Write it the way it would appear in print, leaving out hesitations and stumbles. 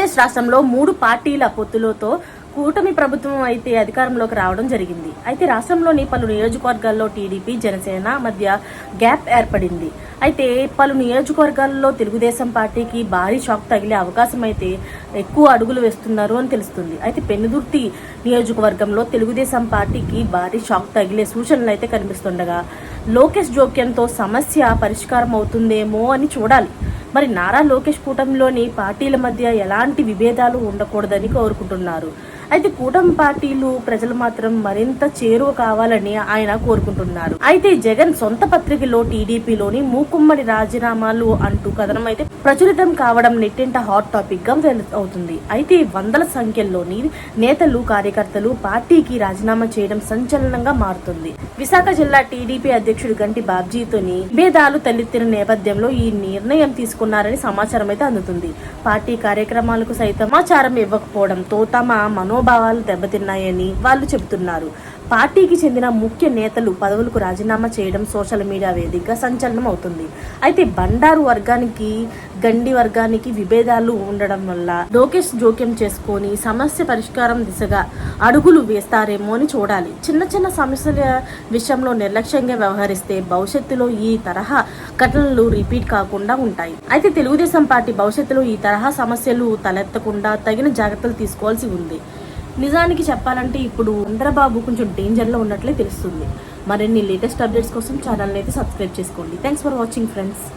ఆంధ్రప్రదేశ్ రాష్ట్రంలో 3 పార్టీల పొత్తులతో కూటమి ప్రభుత్వం అయితే అధికారంలోకి రావడం జరిగింది. అయితే రాష్ట్రంలోని పలు నియోజకవర్గాల్లో టీడీపీ, జనసేన మధ్య గ్యాప్ ఏర్పడింది. అయితే పలు నియోజకవర్గాల్లో తెలుగుదేశం పార్టీకి భారీ షాక్ తగిలే అవకాశం అయితే ఎక్కువ అడుగులు వేస్తున్నారు అని తెలుస్తుంది. అయితే పెన్నుదుర్తి నియోజకవర్గంలో తెలుగుదేశం పార్టీకి భారీ షాక్ తగిలే సూచనలు అయితే కనిపిస్తుండగా లోకేష్ జోక్యంతో సమస్య పరిష్కారం అవుతుందేమో అని చూడాలి. మరి నారా లోకేష్ కూటమిలోని పార్టీల మధ్య ఎలాంటి విభేదాలు ఉండకూడదని కోరుకుంటున్నారు. అయితే కూటమి పార్టీలు ప్రజలు మాత్రం మరింత చేరువ కావాలని ఆయన కోరుకుంటున్నారు. అయితే జగన్ సొంత పత్రికలో టీడీపీలోని మూకుమ్మడి రాజీనామాలు అంటూ కథనం అయితే ప్రచురితం కావడం నెట్టింట హాట్ టాపిక్ గా అవుతుంది. అయితే వందల సంఖ్యలోని నేతలు, కార్యకర్తలు పార్టీకి రాజీనామా చేయడం సంచలనంగా మారుతుంది. విశాఖ జిల్లా టీడీపీ అధ్యక్షుడు గంటి బాబ్జీతోని విభేదాలు తలెత్తిన నేపథ్యంలో ఈ నిర్ణయం తీసుకున్నారని సమాచారం అయితే అందుతుంది. పార్టీ కార్యక్రమాలకు సైతం సమాచారం ఇవ్వకపోవడంతో తమ మనోభావాలు దెబ్బతిన్నాయని వాళ్ళు చెబుతున్నారు. పార్టీకి చెందిన ముఖ్య నేతలు పదవులకు రాజీనామా చేయడం సోషల్ మీడియా వేదికగా సంచలనం అవుతుంది. అయితే బండారు వర్గానికి, గండి వర్గానికి విభేదాలు ఉండడం వల్ల లోకేష్ జోక్యం చేసుకొని సమస్య పరిష్కారం దిశగా అడుగులు వేస్తారేమో అని చూడాలి. చిన్న చిన్న సమస్యల విషయంలో నిర్లక్ష్యంగా వ్యవహరిస్తే భవిష్యత్తులో ఈ తరహా ఘటనలు రిపీట్ కాకుండా ఉంటాయి. అయితే తెలుగుదేశం పార్టీ భవిష్యత్తులో ఈ తరహా సమస్యలు తలెత్తకుండా తగిన జాగ్రత్తలు తీసుకోవాల్సి ఉంది. నిజానికి చెప్పాలంటే ఇప్పుడు చంద్రబాబు కొంచెం డేంజర్లో ఉన్నట్లే తెలుస్తుంది. మరిన్ని లేటెస్ట్ అప్డేట్స్ కోసం ఛానల్ని అయితే సబ్స్క్రైబ్ చేసుకోండి. Thanks for watching friends.